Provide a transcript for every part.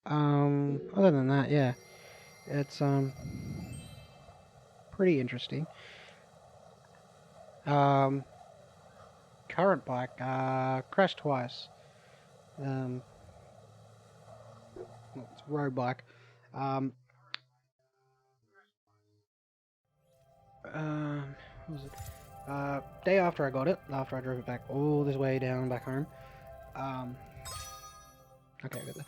Other than that, yeah, it's pretty interesting. Um, Current bike, crashed twice. Um, well, it's a road bike. Um, what was it? Day after I got it, after I drove it back all this way down back home. Um, okay, I got that.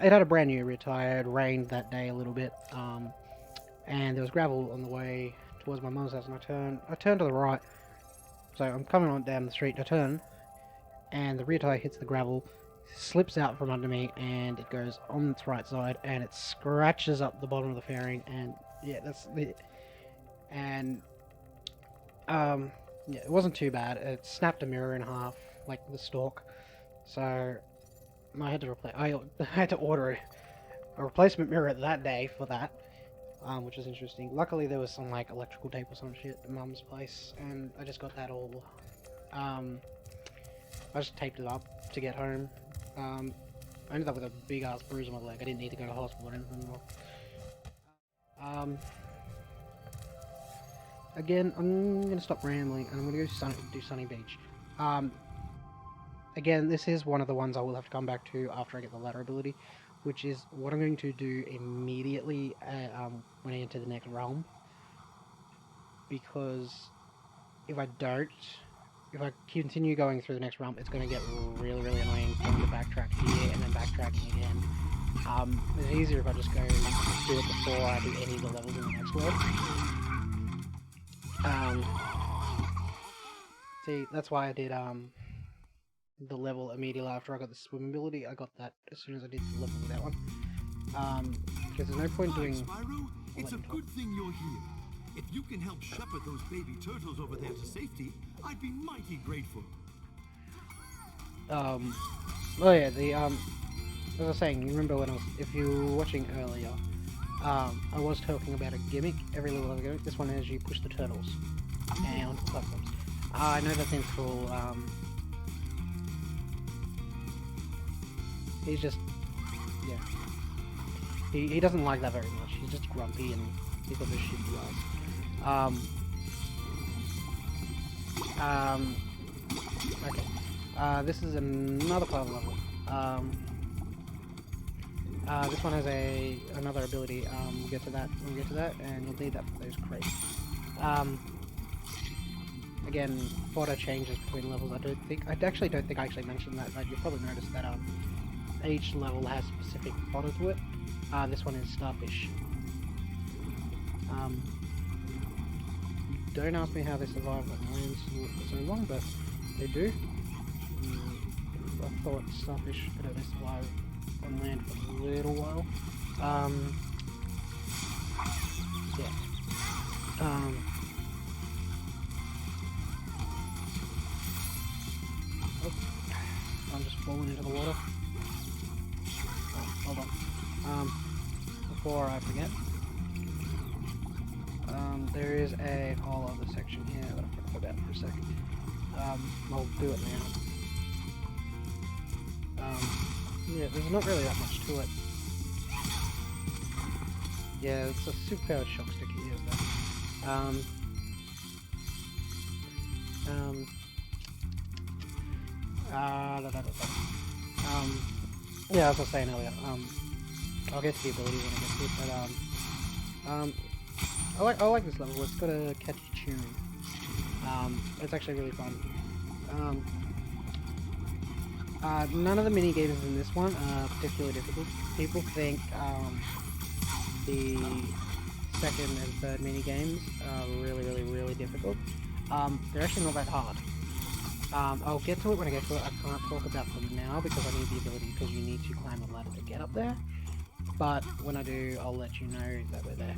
It had a brand new rear tire. It rained that day a little bit. And there was gravel on the way towards my mum's house, and I turned to the right. So I'm coming on down the street. I turn, and the rear tire hits the gravel, slips out from under me, and it goes on its right side, and it scratches up the bottom of the fairing. And yeah, that's it. And um, yeah, it wasn't too bad. It snapped a mirror in half, like the stalk. So I had to replace. I had to order a replacement mirror that day for that. Which was interesting. Luckily, there was some like electrical tape or some shit at Mum's place, and I just got that all. Um, I just taped it up to get home. I ended up with a big ass bruise on my leg. I didn't need to go to hospital or anything. Um, Again, I'm gonna stop rambling and I'm gonna go do Sunny Beach. Um, Again, this is one of the ones I will have to come back to after I get the ladder ability, which is what I'm going to do immediately when I enter the next realm. Because if I don't, if I continue going through the next realm, it's going to get really, really annoying having to backtrack here and then backtracking again. It's easier if I just go do it before I do any of the levels in the next world. Um, See, that's why I did the level immediately after I got the swim ability. I got that as soon as I did the level with that one. Because there's no point Hi, doing. Spyro. It's a good thing you're here. If you can help shepherd those baby turtles over there to safety, I'd be mighty grateful. Oh yeah, as I was saying, you remember when if you were watching earlier, I was talking about a gimmick. Every little other gimmick. This one is you push the turtles and onto platforms. I know that thing's cool. He's just, yeah. He doesn't like that very much. He's just grumpy and he's got this shitty eyes. Okay. This is another part of the level. This one has another ability. We'll get to that. And you'll need that for those crates. Again, fodder changes between levels. I actually don't think I actually mentioned that, but you'll probably notice that each level has specific fodder to it. This one is starfish. Don't ask me how they survive on land for so long, but they do. I thought starfish could only survive on land for a little while. Yeah. Oh, I'm just falling into the water. Oh, hold on. Before I forget, there is a whole other section here that I forgot about for a second. I'll do it now. Yeah, there's not really that much to it. Yeah, it's a superpowered shock stick he is though. Yeah, as I was saying earlier, I'll get to the ability when I get to it, but, I like this level. It's got a catchy tune. It's actually really fun. None of the mini games in this one are particularly difficult. People think the second and third mini games are really, really, really difficult. They're actually not that hard. I'll get to it when I get to it. I can't talk about them now because I need the ability, because you need to climb a ladder to get up there. But when I do, I'll let you know that we're there.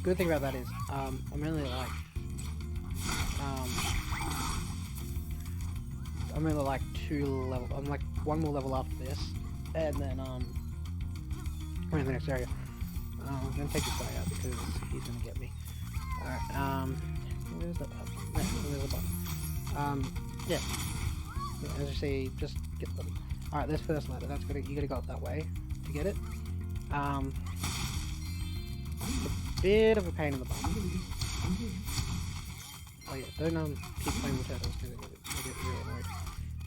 Good thing about that is, I'm only like 2 level. I'm like 1 more level after this, and then we're in the next area. I'm gonna take this guy out because he's gonna get me. Alright. Where's the button? There's a button. Yeah. as you see, just get them. Alright, this first ladder, that's you gotta go up that way to get it. It's a bit of a pain in the bum. Oh yeah, don't keep playing with turtles because they get really annoyed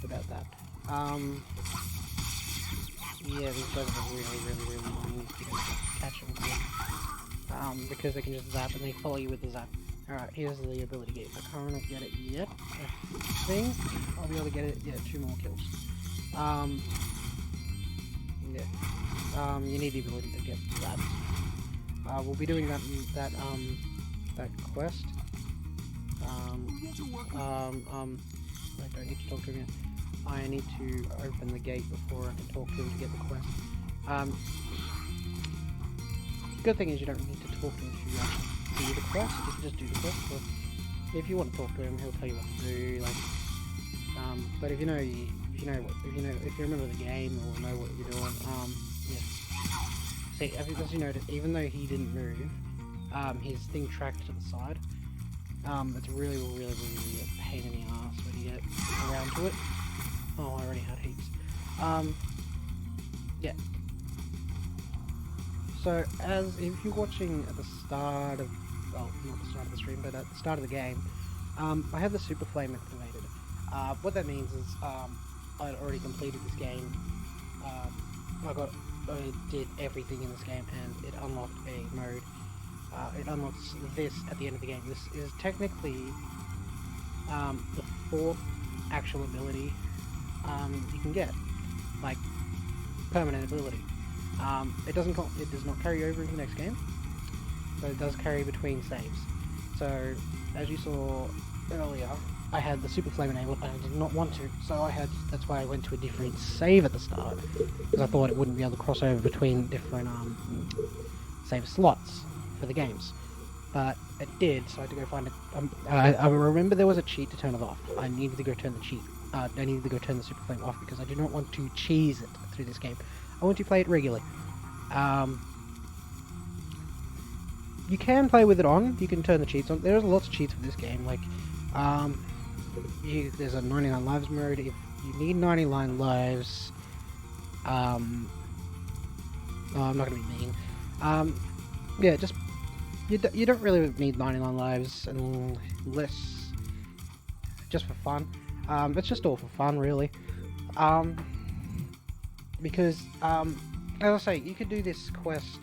about that. Yeah, these guys are really annoying if you don't catch them quick. Because they can just zap and they follow you with the zap. Alright, here's the ability gate. I can't get it yet. I think I'll be able to get it. Yeah, 2 more kills. You need the ability to get that. We'll be doing that quest. I don't need to talk to him yet. I need to open the gate before I can talk to him to get the quest. Good thing is you don't need to talk to him to do the quest. You can just do the quest. But if you want to talk to him, he'll tell you what to do. Like, but if you remember the game or know what you're doing, yeah. See, as you noticed, even though he didn't move, his thing tracked to the side. It's really a pain in the ass when you get around to it. Oh, I already had heaps. Yeah. So, if you're watching at the start of, well, not the start of the stream, but at the start of the game, I have the Super Flame activated. What that means is, I'd already completed this game. I did everything in this game, and it unlocked a mode. It unlocks this at the end of the game. This is technically the 4th actual ability you can get, like permanent ability. It does not carry over into the next game, but it does carry between saves. So as you saw earlier, I had the Super Flame enabled and I did not want to, so that's why I went to a different save at the start, because I thought it wouldn't be able to cross over between different save slots for the games. But it did, so I had to go find it. I remember there was a cheat to turn it off. I needed to go turn the cheat. I needed to go turn the Super Flame off because I do not want to cheese it through this game. I want to play it regularly. You can play with it on. You can turn the cheats on. There's lots of cheats for this game. Like, there's a 99 lives mode. If you need 99 lives, I'm not gonna be mean. Yeah, just you don't really need 99 lives unless just for fun. It's just all for fun, really. Because as I say, you could do this quest.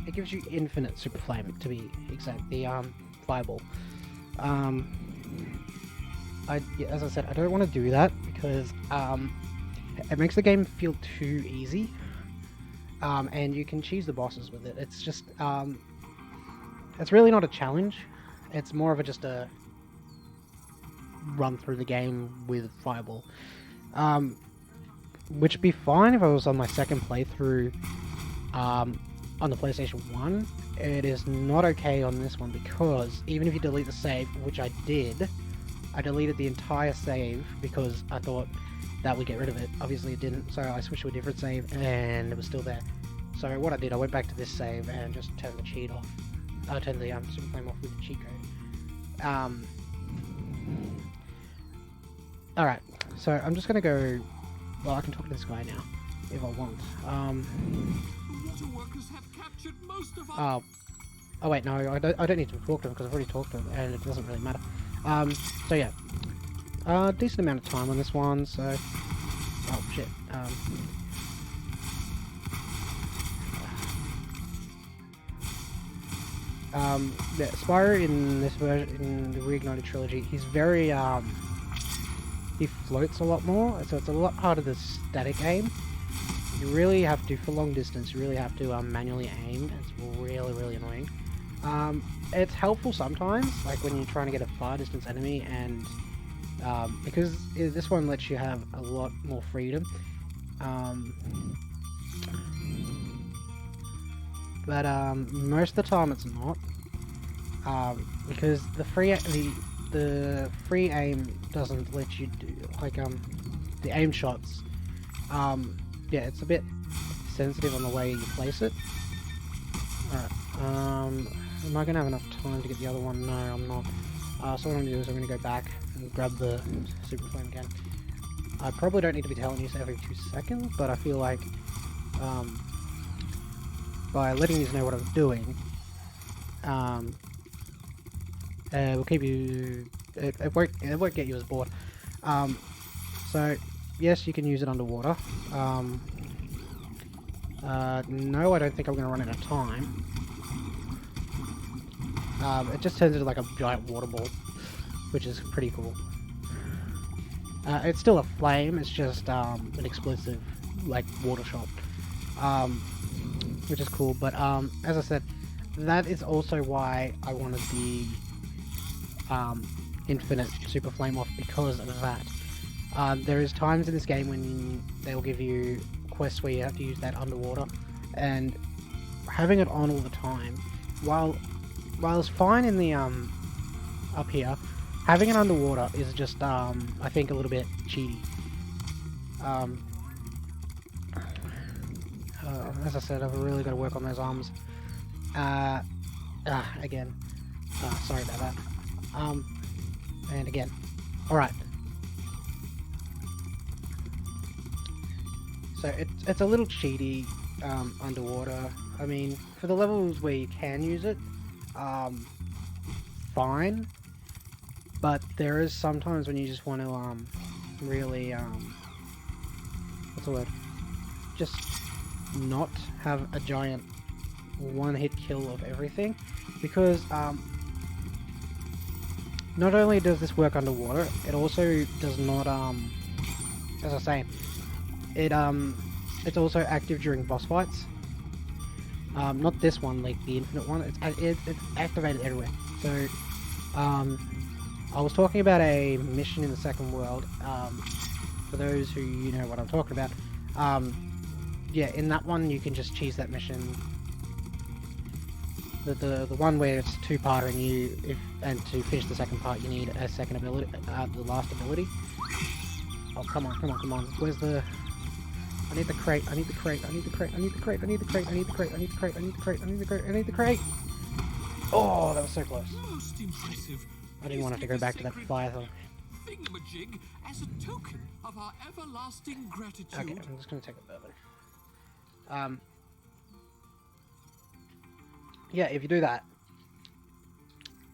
It gives you infinite Super Flame, to be exact. The fireball. As I said, I don't want to do that because it makes the game feel too easy. And you can cheese the bosses with it. It's just it's really not a challenge. It's more of just a run through the game with fireball. Which would be fine if I was on my second playthrough on the PlayStation 1. It is not okay on this one because even if you delete the save, which I did, I deleted the entire save because I thought that would get rid of it. Obviously it didn't, so I switched to a different save and it was still there. So what I did, I went back to this save and just turned the cheat off. I turned the Super Flame off with the cheat code. Alright, so I'm just gonna go. Well, I can talk to this guy now if I want. The water workers have captured most of our... Oh wait, no, I don't need to talk to him because I've already talked to him and it doesn't really matter. So yeah, decent amount of time on this one. So, oh shit. Yeah, Spyro in this version, in the Reignited Trilogy, he's very, he floats a lot more, so it's a lot harder to static aim. You really have to, for long distance, you really have to manually aim. It's really annoying. It's helpful sometimes, like when you're trying to get a far distance enemy, and because this one lets you have a lot more freedom. But most of the time it's not, because the free aim doesn't let you do like the aim shots. Yeah, it's a bit sensitive on the way you place it. Alright, am I gonna have enough time to get the other one? No, I'm not. So what I'm gonna do is I'm gonna go back and grab the Super Flame again. I probably don't need to be telling you every 2 seconds, but I feel like by letting you know what I'm doing, will keep you. It won't get you as bored. So yes, you can use it underwater. No, I don't think I'm going to run out of time. It just turns into like a giant water ball, which is pretty cool. It's still a flame, it's just an explosive, like, water shot, which is cool, but as I said, that is also why I wanted the infinite super flame off, because of that. There is times in this game when they'll give you quests where you have to use that underwater, and having it on all the time, while it's fine in the up here, having it underwater is just I think a little bit cheaty. As I said, I've really got to work on those arms. Again, sorry about that. And again, all right. So it's a little cheaty underwater. I mean, for the levels where you can use it, fine. But there is sometimes when you just want to really what's the word? Just not have a giant one-hit kill of everything, because not only does this work underwater, it also does not as I was saying, it's also active during boss fights. Not this one, like the infinite one. It's activated everywhere. So I was talking about a mission in the second world. For those who know what I'm talking about, yeah, in that one you can just cheese that mission. The one where it's two-parter, and to finish the second part you need a second ability, the last ability. Oh, come on! Where's the? I need the crate. I need the crate. Oh, that was so close. Most impressive. I didn't want to go back to that fire thing. Thingamajig as a token of our everlasting gratitude. Okay, I'm just going to take a bourbon. Yeah, if you do that,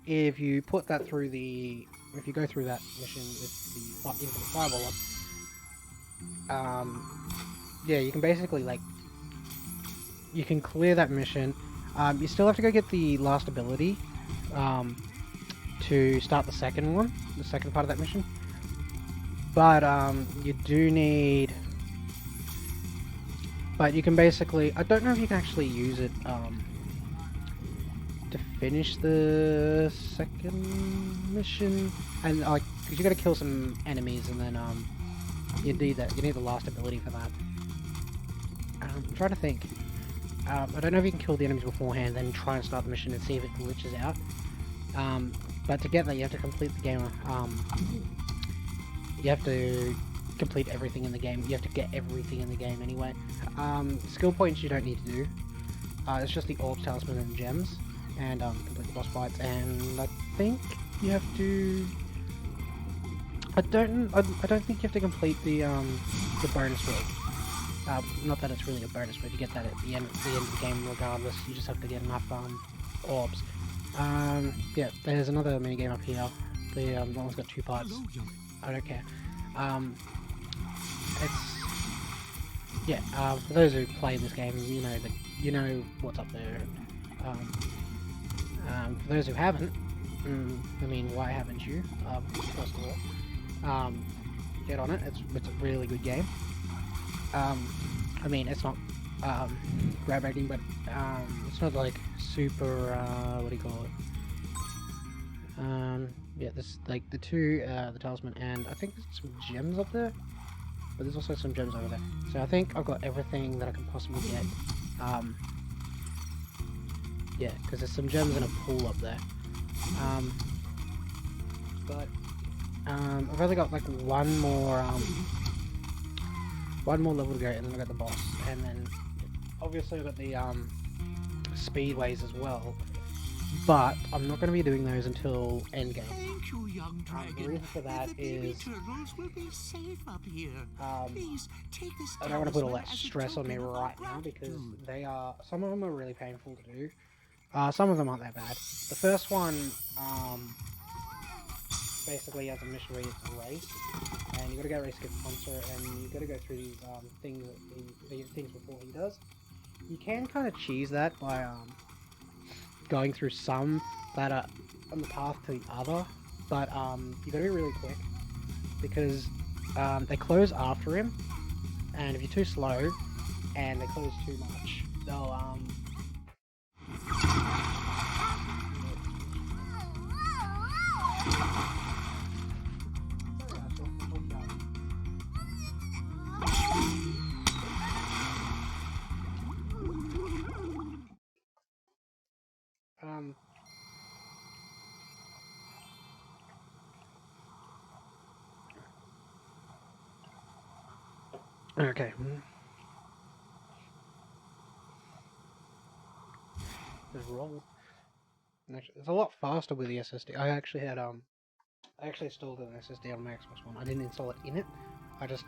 if you put that through if you go through that mission with the infinite fireball up, yeah, you can basically, like, you can clear that mission. You still have to go get the last ability, to start the second part of that mission. But, you do need... But you can basically... I don't know if you can actually use it, to finish the second mission. And, like, because you gotta kill some enemies, and then, you need the last ability for that. I'm trying to think. I don't know if you can kill the enemies beforehand, then try and start the mission and see if it glitches out. But to get that, you have to complete the game. You have to complete everything in the game. You have to get everything in the game anyway. Skill points you don't need to do. It's just the orb, talisman, and gems, and complete the boss fights. And I think you have to. I don't think you have to complete the bonus world. Not that it's really a bonus, but you get that at the end of the game regardless. You just have to get enough orbs. Yeah, there's another mini game up here. The one's got 2 parts. I don't care. For those who play this game, you know what's up there. For those who haven't, I mean, why haven't you? First of all, get on it. It's a really good game. I mean, it's not grab rating, but it's not like super. What do you call it? Yeah, there's like the talisman, and I think there's some gems up there, but there's also some gems over there. So I think I've got everything that I can possibly get. Yeah, because there's some gems in a pool up there. But I've only got like one more level to go, and then I've got the boss, and then obviously I've got the speedways as well. but I'm not going to be doing those until endgame. Thank you, young dragon. The reason for that the baby is turtles will be safe up here. Please take this I don't want to put all that talisman as a stress on me token of our right now because gratitude. they are, some of them are really painful to do. Some of them aren't that bad. The first one basically has a mission where it's a race, and you got to go race against Monster, and you got to go through these things that the things before he does. You can kind of cheese that by going through some that are on the path to the other, but you got to be really quick because they close after him, and if you're too slow and they close too much, they'll um okay. Just roll. Actually, it's a lot faster with the SSD. I actually installed an SSD on my Xbox One. I didn't install it in it. I just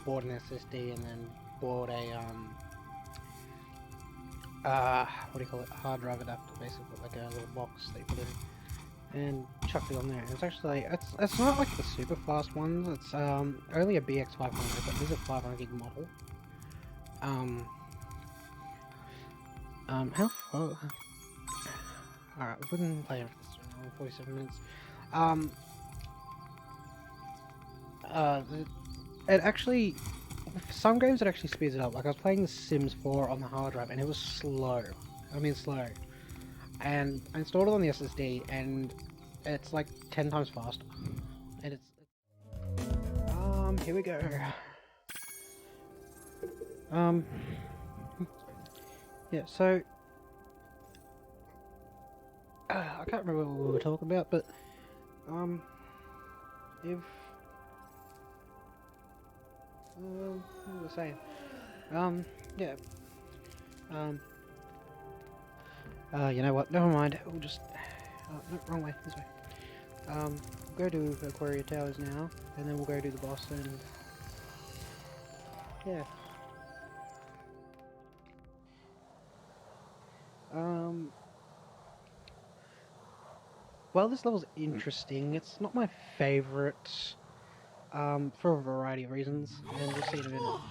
bought an SSD and then bought a what do you call it? Hard drive adapter, basically, like a little box that you put in, and chucked it on there. And it's actually it's not like the super fast ones. It's only a BX500, but this is a 500 gig model. How far? Alright, we've been playing for this for 47 minutes. It actually, for some games it actually speeds it up. Like I was playing The Sims 4 on the hard drive and it was slow. I mean slow. And I installed it on the SSD and it's like 10 times faster. And it's... here we go. Yeah, so... I can't remember what we were talking about, but... if... what was I saying? Yeah. You know what? Never mind. We'll just... no, wrong way. This way. We'll go to Aquaria Towers now, and then we'll go to the boss, and... yeah. Well, this level's interesting. It's not my favourite, for a variety of reasons, and we'll see in a minute.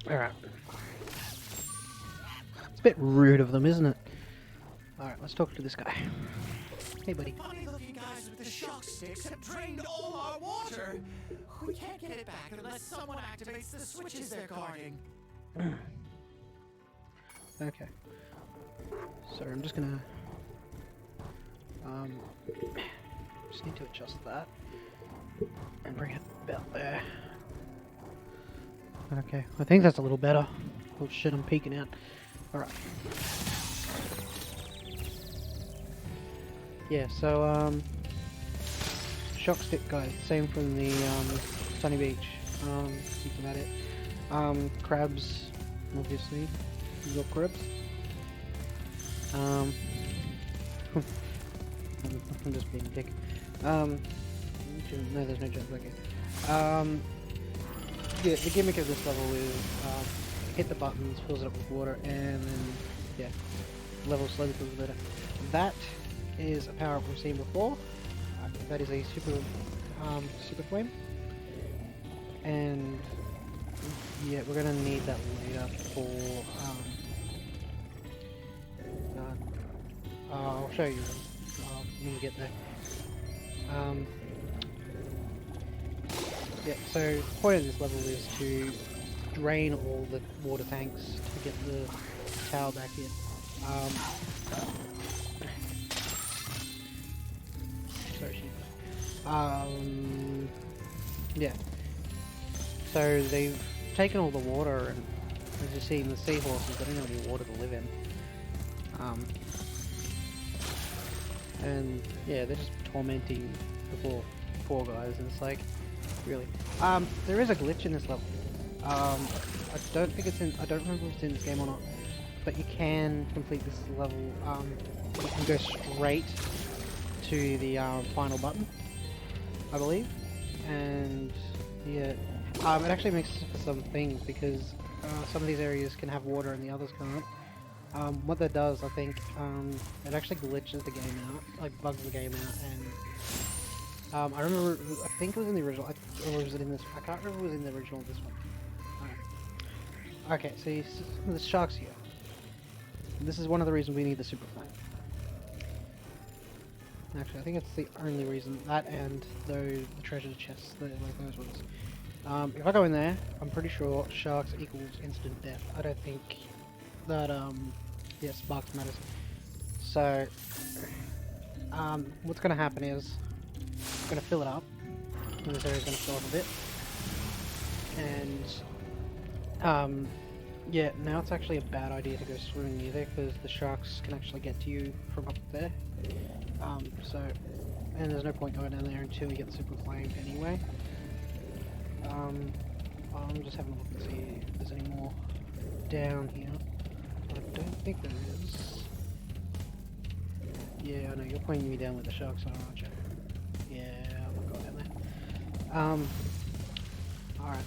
Alright. It's a bit rude of them, isn't it? Alright, let's talk to this guy. Hey, buddy. Funny looking guys with the shock sticks have drained all our water. We can't get it back unless someone activates the switches they're guarding. Okay. So I'm just gonna... just need to adjust that. And bring it about there. Okay, I think that's a little better. Oh shit, I'm peeking out. Alright. Yeah, so, shock stick guys, same from the, Sunny Beach. That's about it. Crabs, obviously. You got crabs. I'm just being a dick. No, there's no jump back here. Yeah, the gimmick of this level is hit the buttons, fills it up with water, and then, yeah, level slowly feels better. That is a power up we've seen before. That is a super flame. And, yeah, we're gonna need that later for, I'll show you when we get there. Yeah, so the point of this level is to drain all the water tanks to get the tower back in. Sorry, yeah. So they've taken all the water and As you see, the seahorses, they don't have any water to live in. And yeah, they're just tormenting the poor guys, and it's like, really. There is a glitch in this level. I don't think it's in. I don't remember if it's in this game or not. But you can complete this level. You can go straight to the final button, I believe. And yeah, it actually makes some things because some of these areas can have water and the others can't. What that does, I think, it actually glitches the game out, like bugs the game out, and I remember, I think it was in the original, or was it in this? I can't remember if it was in the original or this one. Okay, so you see the sharks here. This is one of the reasons we need the super flame. Actually, I think it's the only reason. That and the treasure chests, like those ones. If I go in there, I'm pretty sure sharks equals instant death. I don't think that yeah, sparks matters. So what's going to happen is I'm going to fill it up. And this area's going to fill up a bit. And yeah, now it's actually a bad idea to go swimming near there because the sharks can actually get to you from up there. And there's no point going down there until you get the super flame anyway. I'm just having a look and see if there's any more down here. I don't think there is. Yeah, I know, you're pointing me down where the sharks are, aren't you? Yeah, I'm not going down there. Alright,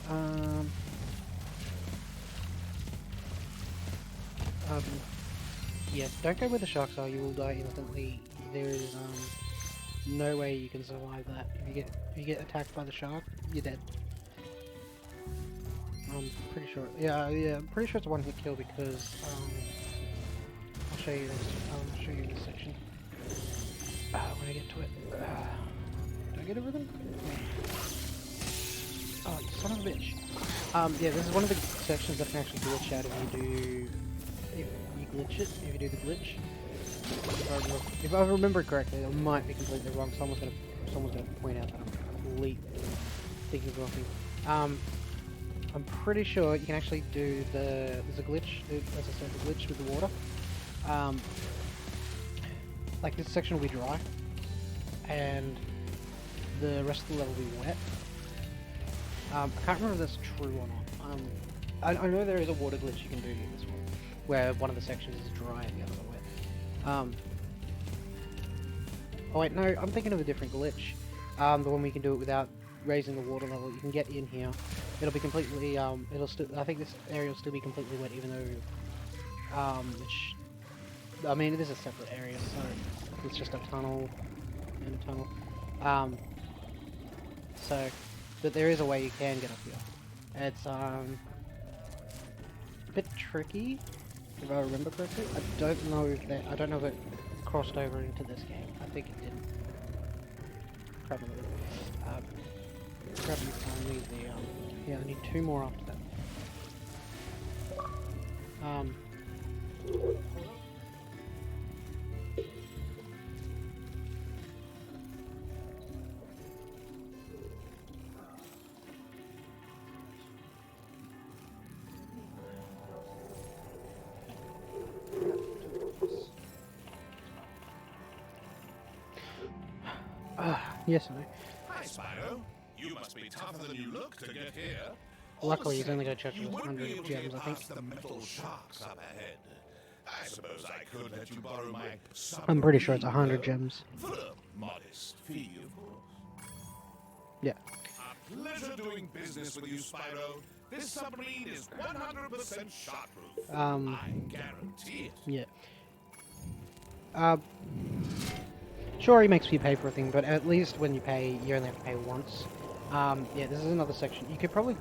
yeah, don't go where the sharks are, you will die instantly. There is, no way you can survive that. If you get attacked by the shark, you're dead. I'm pretty sure, yeah, I'm pretty sure it's a one-hit kill because, I'll show you this, I'll show you this section. When I get to it. Did I get everything? Oh, you son of a bitch. Yeah, this is one of the sections that can actually glitch out if you glitch it, if you do the glitch. If I remember correctly, I might be completely wrong. Someone's gonna point out that I'm completely thinking of the wrong thing. I'm pretty sure you can actually do there's a glitch, as I said, the glitch with the water. Like this section will be dry, and the rest of the level will be wet. I can't remember if that's true or not. I know there is a water glitch you can do in this one, where one of the sections is dry and the others are wet. Oh wait, no, I'm thinking of a different glitch. The one we can do it without raising the water level. You can get in here. It'll be completely, it'll still, I think this area will still be completely wet, even though, I mean, it is a separate area, so it's just a tunnel and a tunnel. But there is a way you can get up here. It's, a bit tricky, if I remember correctly. I don't know if it crossed over into this game. I think it didn't. Probably. Grab me finally the, yeah, I need 2 more after that. Yes, I know. Hi, Spyro. You must be tougher than you look to get here. Luckily, he's only going to charge you us wouldn't be 100 able to gems, get I think. past the metal sharks up ahead. I suppose I could let you borrow my I'm pretty sure it's 100 gems. for a modest fee, of course. Yeah. A pleasure doing business with you, Spyro. This submarine is 100% shot-proof. I guarantee it. Yeah. Sure, he makes you pay for a thing, but at least when you pay, you only have to pay once. Yeah, this is another section. You could probably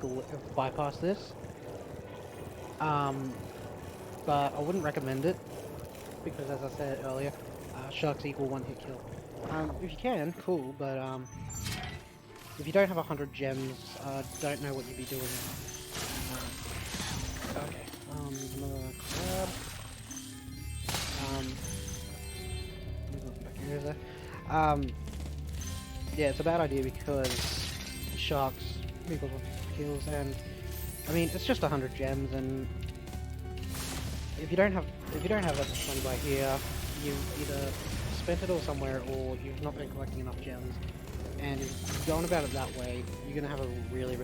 bypass this. But I wouldn't recommend it, because as I said earlier, sharks equal one-hit kill. If you can, cool, but if you don't have 100 gems, don't know what you'd be doing. Okay, another crab. Here's there. Yeah, it's a bad idea because sharks equals 1 kills, and I mean it's just 100 gems, and if you don't have that much money by here, you've either spent it all somewhere or you've not been collecting enough gems. And if you're going about it that way, you're gonna have a really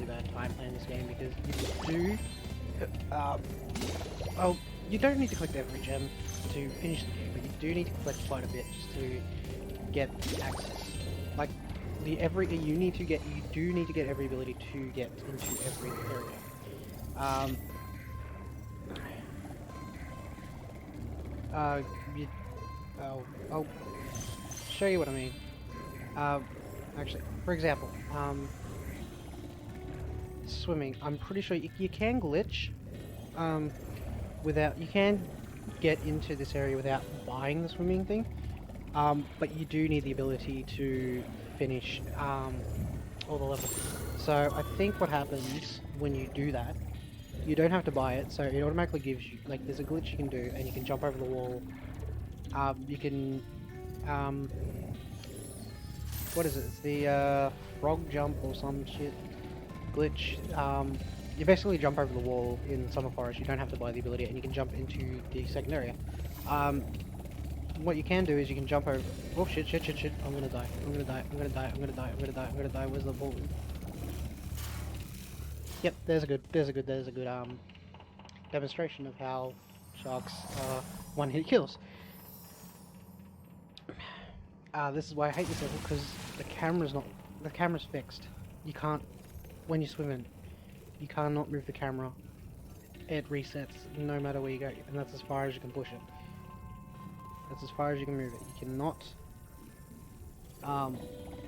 bad time playing this game because you do. Well, you don't need to collect every gem to finish the game, but you do need to collect quite a bit just to get access. Like you do need to get every ability to get into every area. I'll show you what I mean. Actually, for example, swimming. I'm pretty sure you can glitch. You can get into this area without buying the swimming thing. But you do need the ability to finish all the levels. So I think what happens when you do that, you don't have to buy it. So it automatically gives you there's a glitch you can do, and you can jump over the wall. You can what is it? It's the frog jump or some shit glitch. You basically jump over the wall in Summer Forest. You don't have to buy the ability, and you can jump into the second area. What you can do is you can jump over. Oh shit! I'm gonna die. Where's the ball? Yep, there's a good demonstration of how sharks are one-hit kills. This is why I hate this level, because the camera's fixed. You can't, when you swim in, you cannot move the camera. It resets no matter where you go, and that's as far as you can push it. That's as far as you can move it. You cannot,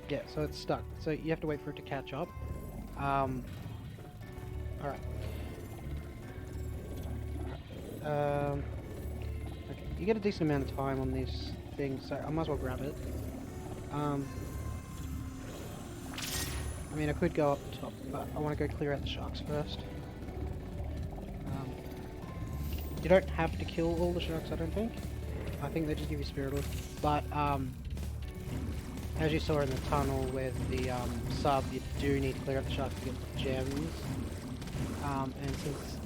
yeah, so it's stuck. So you have to wait for it to catch up. Alright. Okay, you get a decent amount of time on these things, so I might as well grab it. I mean, I could go up top, but I want to go clear out the sharks first. You don't have to kill all the sharks, I don't think. I think they just give you spirit oil. But, as you saw in the tunnel with the sub, you do need to clear out the sharks to get the gems. And since,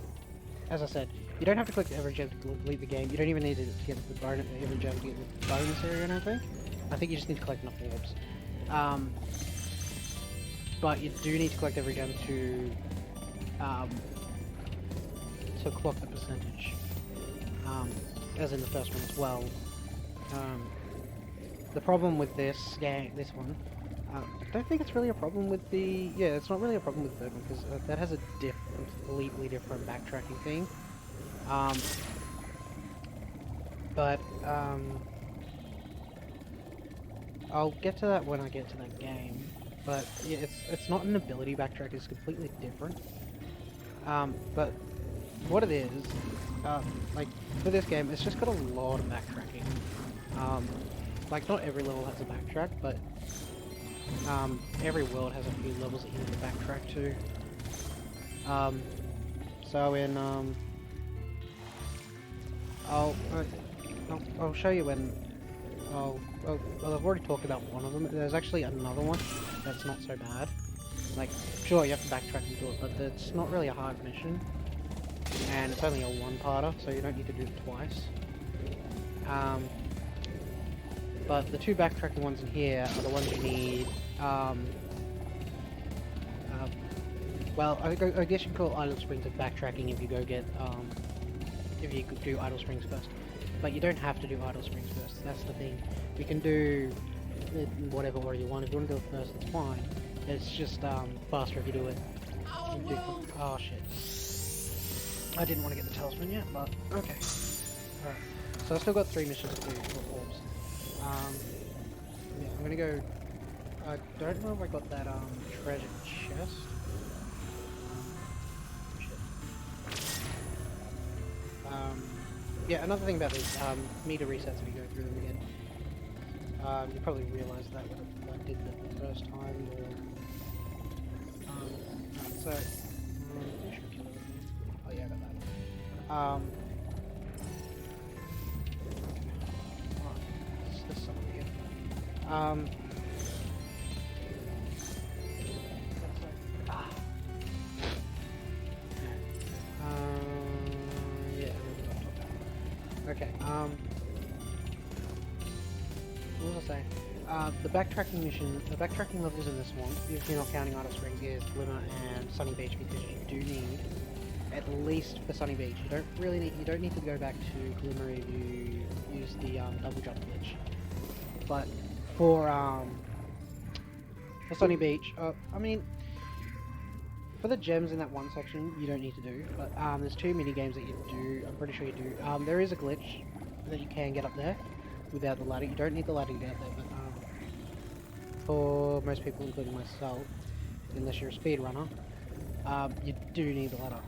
as I said, you don't have to collect every gem to complete the game. You don't even need to get the bonus, every gem to get the bonus area, I don't think. I think you just need to collect enough orbs. But you do need to collect every gem to clock the percentage. As in the first one as well. The problem with this one, I don't think it's really a problem with the... Yeah, it's not really a problem with the third one, because that has a completely different backtracking thing. I'll get to that when I get to that game. But yeah, it's not an ability backtrack, it's completely different. But what it is, like for this game, it's just got a lot of backtracking. Like not every level has a backtrack, but every world has a few levels that you need to backtrack to. So in I'll show you when. Well, I've already talked about one of them. There's actually another one that's not so bad. Like, sure, you have to backtrack and do it, but it's not really a hard mission. And it's only a one-parter, so you don't need to do it twice. But the two backtracking ones in here are the ones you need. Well, I guess you can call Idle Springs a backtracking if you go get, if you do Idle Springs first. But you don't have to do Idle Springs first, that's the thing. You can do whatever order you want. If you want to do it first, that's fine. It's just faster if you do it. Oh shit. I didn't want to get the talisman yet, but okay. Alright. So I've still got 3 missions to do for orbs. Yeah, I'm gonna go... I don't know if I got that treasure chest. Yeah, another thing about these meter resets if you go through them again. You probably realised that when I did that the first time. So, you should kill everything. Oh yeah, I got that. Alright, this side here. Yeah, The backtracking mission, the backtracking levels in this one, if you're not counting Idle Springs, is Glimmer and Sunny Beach, because you do need, at least for Sunny Beach, you don't need to go back to Glimmer if you use the double jump glitch. But for Sunny Beach, I mean, for the gems in that one section, you don't need to do, but there's 2 mini games that you do. I'm pretty sure you do. There is a glitch that you can get up there without the ladder. You don't need the ladder to get up there, but for most people, including myself, unless you're a speedrunner, you do need the ladder.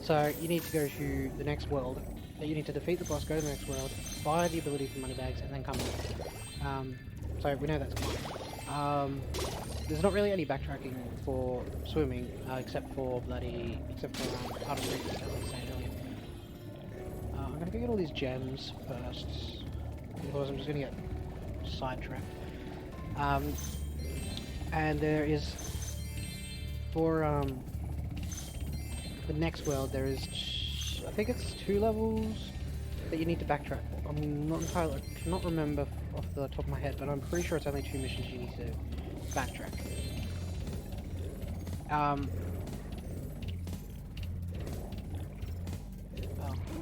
So you need to go to the next world. You need to defeat the boss, go to the next world, buy the ability for money bags, and then come back. So we know that's fine. There's not really any backtracking for swimming, except for Idle Springs, as I was saying earlier. I'm gonna go get all these gems first, because I'm just gonna get sidetracked. And there is, for the next world, there is, I think it's 2 levels that you need to backtrack for. I'm not entirely, I cannot remember off the top of my head, but I'm pretty sure it's only 2 missions you need to backtrack. The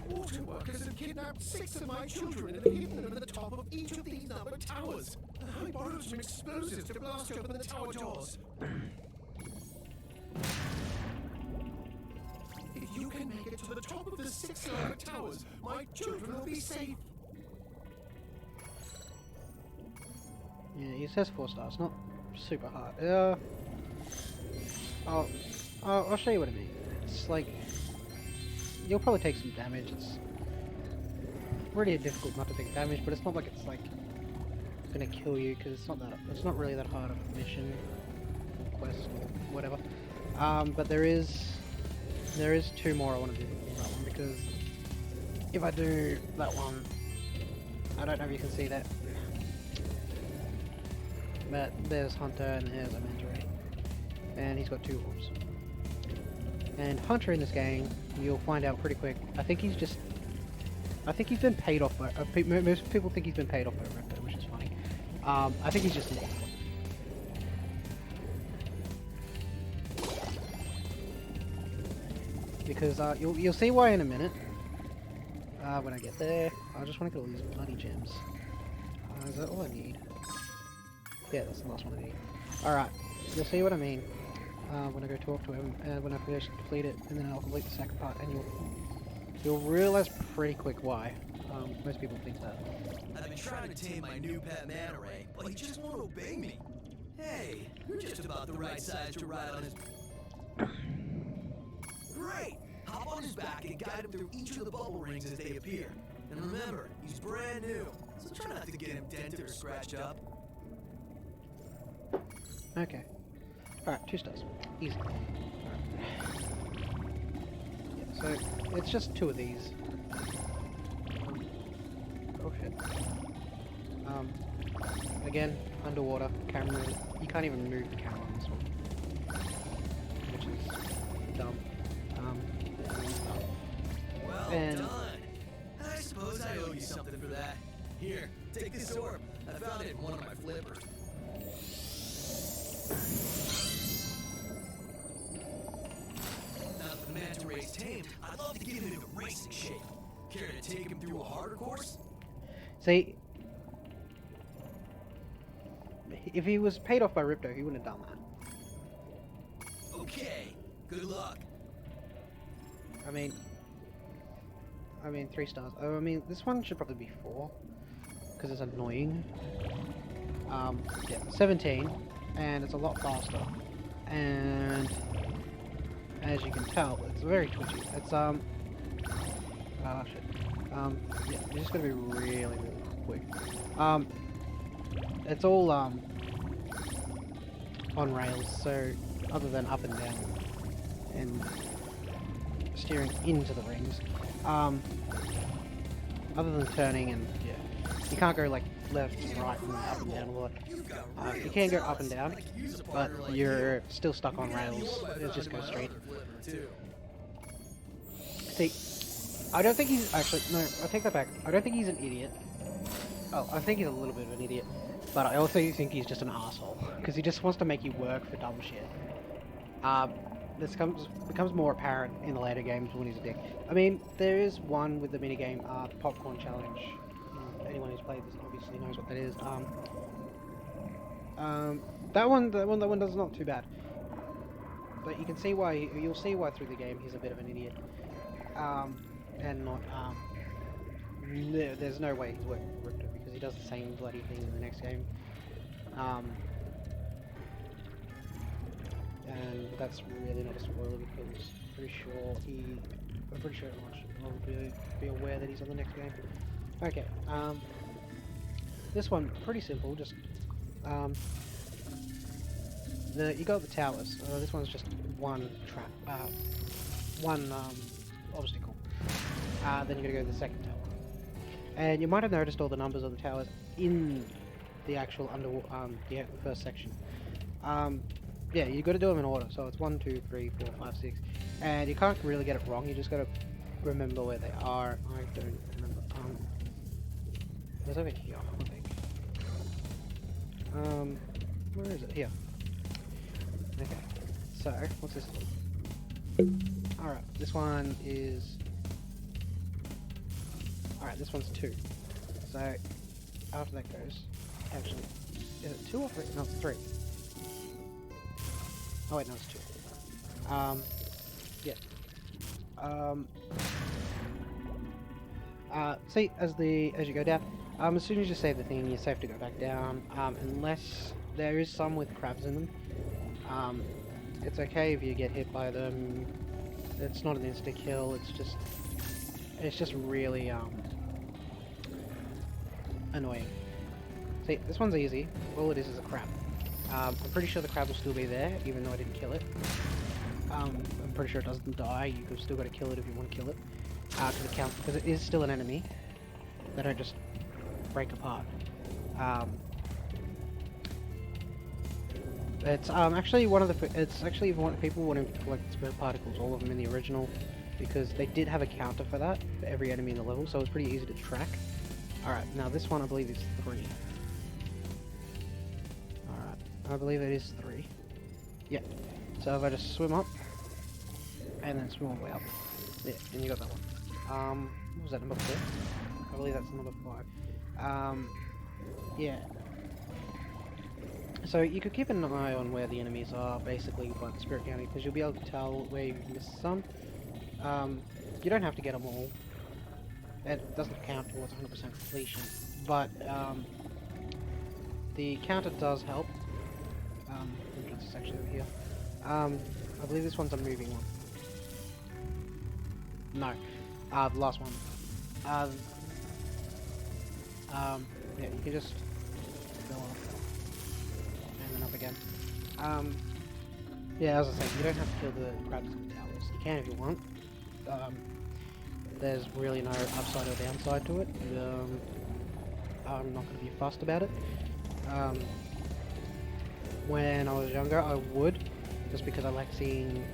water workers have kidnapped 6 of my children and have hidden them at the top of each of these numbered towers. I borrowed some explosives to blast open the tower doors. If you can make it to the top of the 6 numbered towers, my children will be safe. Yeah, he says 4 stars, not super hard. I'll show you what I mean. It's like, you'll probably take some damage. It's really difficult not to take damage, but it's not like it's like gonna kill you, because it's not really that hard of a mission or quest or whatever. But there is 2 more I want to do in that one, because if I do that one, I don't know if you can see that, but there's Hunter and there's a manta ray, and he's got 2 orbs. And Hunter in this game, you'll find out pretty quick. I think he's been paid off by. Most people think he's been paid off by Ripper, which is funny. I think he's just left. Because you'll see why in a minute. When I get there, I just want to get all these bloody gems. Is that all I need? Yeah, that's the last one I need. Alright, you'll see what I mean when I go talk to him, and when I finish complete it, and then I'll complete the second part, and you'll realize pretty quick why. Most people think that. I've been trying to tame my new pet manta ray, but he just won't obey me. Hey, you're just about the right size to ride on his... Great! Hop on his back and guide him through each of the bubble rings as they appear. And remember, he's brand new, so try not to get him dented or scratched up. Okay. Alright, 2 stars. Easy. Yeah, so, it's just 2 of these. Oh shit. Again, underwater, camera, you can't even move the camera on this one. Which is dumb. Well and done! I suppose I owe you something for that. Here, take this orb. I found it in one of my flippers. Now that the manta ray's tamed, I'd love to get him into racing shape. Care to take him through a harder course? See, if he was paid off by Ripto, he wouldn't have done that. Okay, good luck. I mean 3 stars. Oh, I mean, this one should probably be 4, because it's annoying. Yeah, 17, and it's a lot faster. And as you can tell, it's very twitchy. It's shit. Yeah, you're just gonna be really, really quick. It's all on rails, so other than up and down and steering into the rings, other than turning, and yeah, you can't go like left and right and up and down a lot. You can go up and down, but you're still stuck on rails. It just goes straight. See, I don't think he's actually, no, I take that back. I don't think he's an idiot. Oh, I think he's a little bit of an idiot. But I also think he's just an asshole because he just wants to make you work for dumb shit. This becomes more apparent in the later games when he's a dick. I mean, there is one with the minigame, the popcorn challenge. Anyone who's played this obviously knows what that is. That one does not too bad. But you can see why. You'll see why through the game he's a bit of an idiot. And not there's no way he's working for Ripto because he does the same bloody thing in the next game. And that's really not a spoiler because I'm pretty sure everyone should probably be aware that he's on the next game. Okay, this one pretty simple. Just you got the towers. This one's just one trap, one obstacle. Then you gotta go to the second tower. And you might have noticed all the numbers on the towers in the actual the first section. Yeah, you got to do them in order. So it's 1, 2, 3, 4, 5, 6, and you can't really get it wrong. You just got to remember where they are. I don't remember. It's over here, I think. Where is it? Here. Okay. So what's this one? All right, this one is. All right, this one's 2. So after that goes, actually, is it 2 or 3? No, it's 3. Oh wait, no, it's 2. Yeah. See, as you go down, as soon as you save the thing, you're safe to go back down. Unless there is some with crabs in them. It's okay if you get hit by them. It's not an insta kill. It's just really annoying. See, this one's easy. All it is a crab. I'm pretty sure the crab will still be there, even though I didn't kill it. I'm pretty sure it doesn't die. You've still got to kill it if you want to kill it. To the count, because it is still an enemy. They don't just break apart. It's actually one of the. It's actually if people want to collect spirit particles, all of them in the original, because they did have a counter for that for every enemy in the level, so it's pretty easy to track. All right, now this one I believe is 3. I believe it is 3. Yeah. So if I just swim up, and then swim all the way up. Yeah, and you got that one. What was that, number 4? I believe that's number 5. Yeah. So you could keep an eye on where the enemies are, basically, by the spirit counting, because you'll be able to tell where you've missed some. You don't have to get them all. It doesn't count towards 100% completion, but the counter does help. Entrance is actually over here. I believe this one's a moving one. No. The last one. Yeah, you can just go up. And then up again. Yeah, as I said, you don't have to kill the crabs in the towers. You can if you want. There's really no upside or downside to it. I'm not going to be fussed about it. When I was younger, I would, just because I like seeing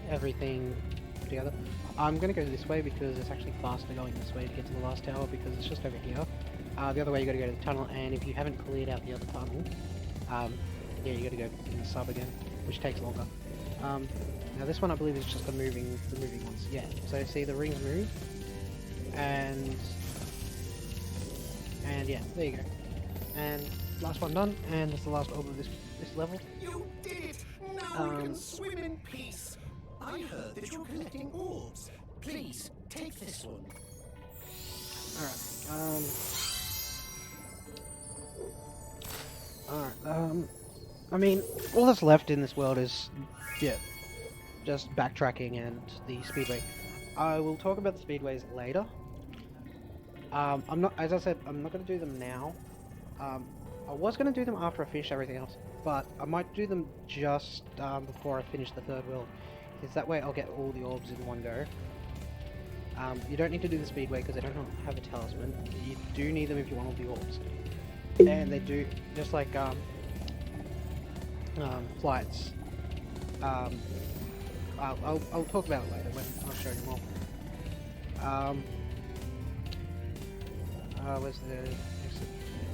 everything together. I'm going to go this way because it's actually faster going this way to get to the last tower because it's just over here. The other way you got to go to the tunnel, and if you haven't cleared out the other tunnel, yeah, you got to go in the sub again, which takes longer. Now this one I believe is just the moving ones. Yeah. So see the rings move, and yeah, there you go. And last one done, and that's the last orb of this level. You did it! Now we can swim in peace. I heard that you're collecting orbs. Please, take this one. Alright, I mean, all that's left in this world is, yeah, just backtracking and the speedway. I will talk about the speedways later. I'm not, as I said, I'm not going to do them now. I was going to do them after I finish everything else, but I might do them just before I finish the third world. Because that way I'll get all the orbs in one go. You don't need to do the speedway because they don't have a talisman. You do need them if you want all the orbs. And they do, just like flights. I'll talk about it later when I'll show you more. Where's the exit?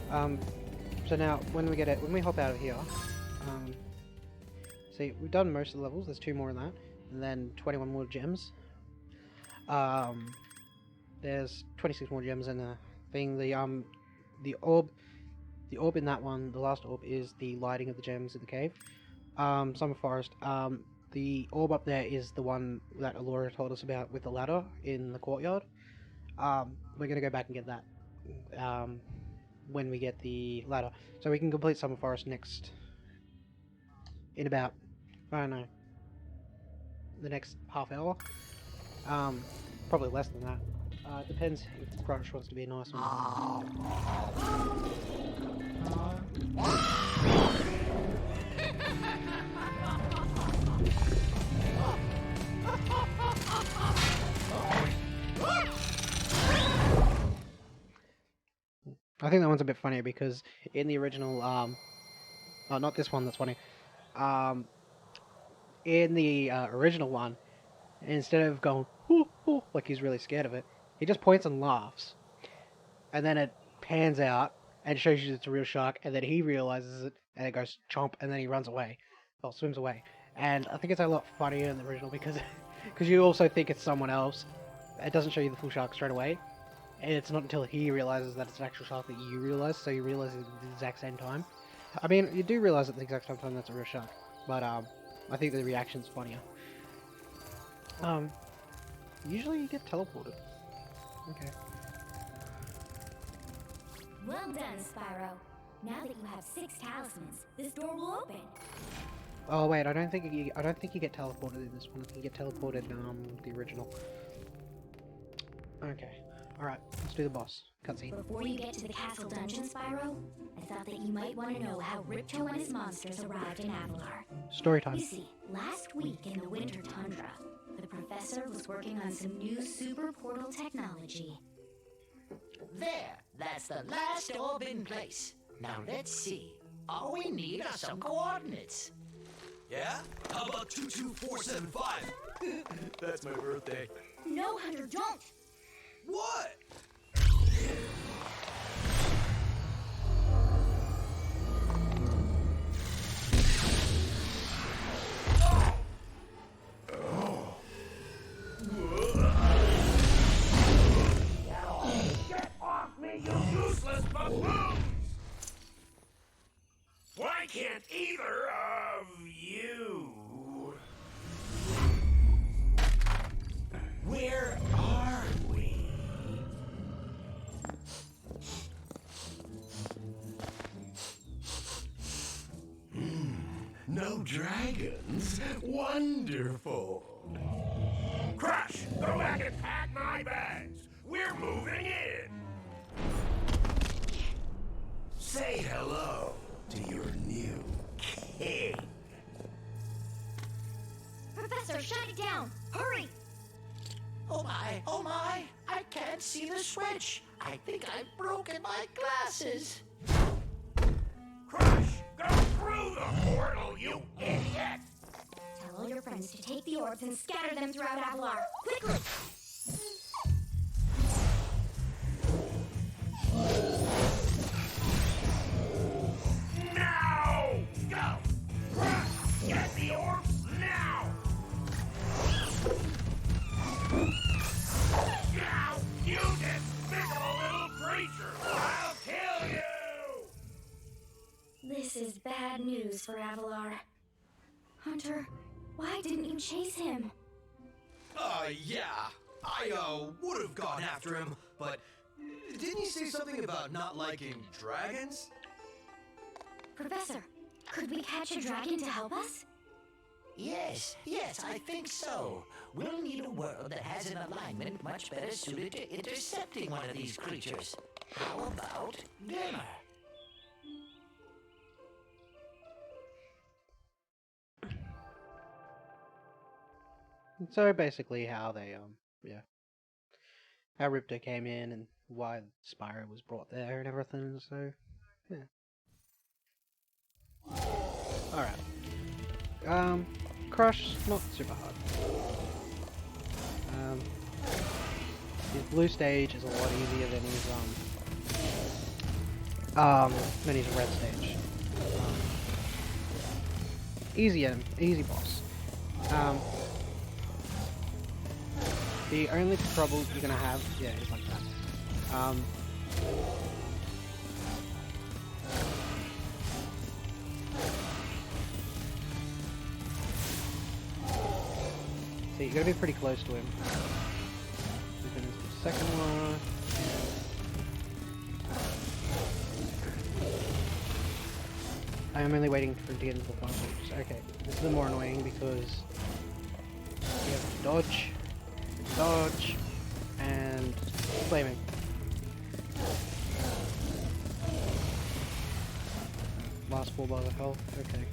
So now, when we hop out of here, see, we've done most of the levels. There's 2 more in that, and then 21 more gems. There's 26 more gems in the thing. The orb in that one, the last orb, is the lighting of the gems in the cave. Summer Forest. The orb up there is the one that Alora told us about with the ladder in the courtyard. We're gonna go back and get that when we get the ladder, so we can complete Summer Forest next. In about, I don't know, the next half hour. Probably less than that. It depends if Crunch wants to be nice or not. I think that one's a bit funnier because in the original, oh, not this one that's funny. In the original one, instead of going, "Hoo, hoo," like he's really scared of it, he just points and laughs. And then it pans out and shows you it's a real shark, and then he realizes it, and it goes chomp, and then he runs away, or swims away. And I think it's a lot funnier in the original because you also think it's someone else. It doesn't show you the full shark straight away, and it's not until he realizes that it's an actual shark that you realize, so you realize it at the exact same time. I mean, you do realize at the exact same time that's a real shark, but I think the reaction's funnier. Usually you get teleported. Okay. Well done, Spyro. Now that you have 6 talismans, this door will open. Oh wait, I don't think you get teleported in this one. I think you get teleported in the original. Okay. Alright, let's do the boss. Cutscene. Before you get to the castle dungeon, Spyro, I thought that you might want to know how Ripto and his monsters arrived in Avalar. Story time. You see, last week in the winter tundra, the professor was working on some new super portal technology. There, that's the last orb in place. Now let's see. All we need are some coordinates. Yeah? How about 22475? That's my birthday. No, Hunter, don't! What? Get off me, you useless buffoons! Why can't either of you? Where are we? No dragons? Wonderful. Crush, go back and pack my bags. We're moving in. Say hello to your new king. Professor, shut it down! Hurry! Oh my, I can't see the switch. I think I've broken my glasses. Crush, go through the portal, you idiot! Tell all your friends to take the orbs and scatter them throughout Avalar. Quickly! Now! Go! Crush, get the orbs now! Now, you despicable little creature! I'll kill you! This is bad news for Avalar. Hunter, why didn't you chase him? Yeah. I, would have gone after him, but didn't you say something about not liking dragons? Professor, could we catch a dragon to help us? Yes, I think so. We'll need a world that has an alignment much better suited to intercepting one of these creatures. How about Glimmer? So basically how they, how Ripto came in and why Spyro was brought there and everything, so, yeah. Alright. Crush, not super hard. His blue stage is a lot easier than his, Then he's a red stage. Easy boss. The only trouble you're gonna have, yeah, is like that. So you gotta be pretty close to him. Then there's the second one. I am only waiting for him to get into the final stage. Okay, this is the more annoying because you have to dodge, and flaming. Last 4 bars of health, okay.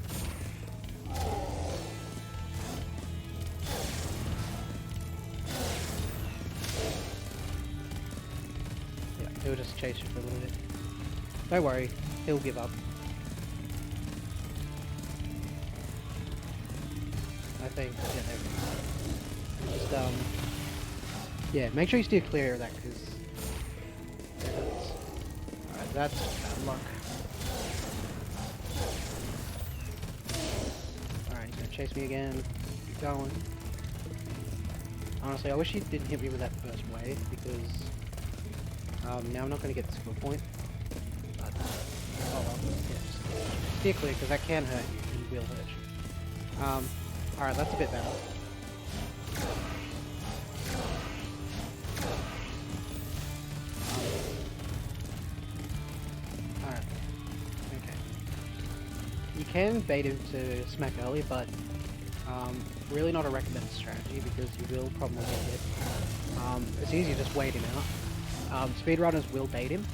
Yeah, he'll just chase you for a little bit. Don't worry, he'll give up. I think, yeah, there we go. Just, yeah, make sure you steer clear of that, because it hurts. Alright, that's bad luck. Alright, he's gonna chase me again. Keep going. Honestly, I wish he didn't hit me with that first wave, because now I'm not gonna get the skill point. But, oh well, yeah, just steer clear, because that can hurt you, and will hurt you. Alright, that's a bit better. Alright. Okay. You can bait him to smack early, but really not a recommended strategy because you will probably get hit. It's easy to just wait him out. Speedrunners will bait him.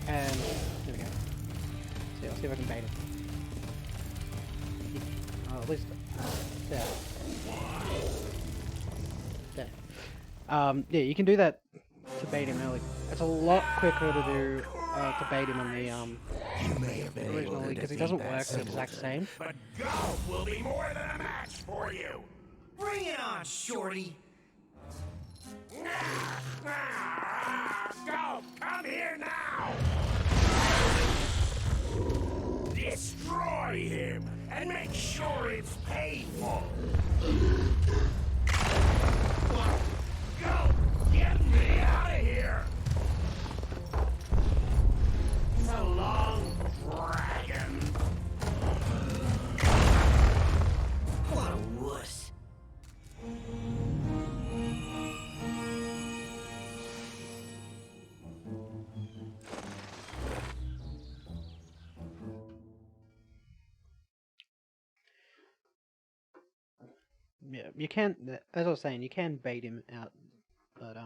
And there we go. See, I'll see if I can bait him. Oh, at least there. There. Yeah, you can do that to bait him early. It's a lot quicker to do to bait him on the originally because he doesn't work the exact same. But golf will be more than a match for you. Bring it on, shorty! Golf, come here now! Destroy him and make sure it's painful. Go! Get me out of here! So long, dragon. What a wuss. Yeah, you can. As I was saying, you can bait him out, but